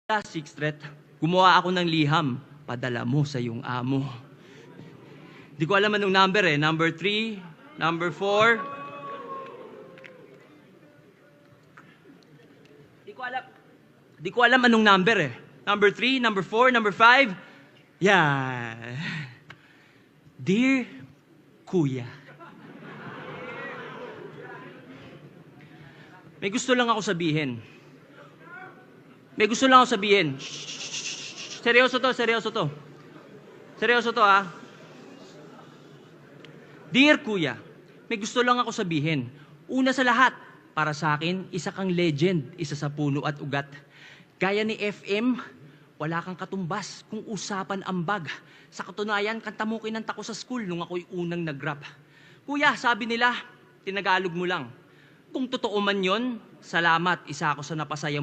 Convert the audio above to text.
Sixth threat, gumawa ako ng liham, padala mo sa iyong amo. Di ko alam anong number eh. Number 3, number 4. Di ko alam anong number eh. Number 3, number 4, number 5. Yeah. Dear Kuya, may gusto lang ako sabihin. Shh. Seryoso to. Seryoso to ah. Dear Kuya, may gusto lang ako sabihin. Una sa lahat, para sa akin, isa kang legend, isa sa puno at ugat. Gaya ni FM, wala kang katumbas kung usapan ambag. Sa katunayan, kanta mo kinanta ko sa school nung ako'y unang nag-rap. Kuya, sabi nila, tinagalog mo lang. Kung totoo man yon, salamat, isa ako sa napasaya mong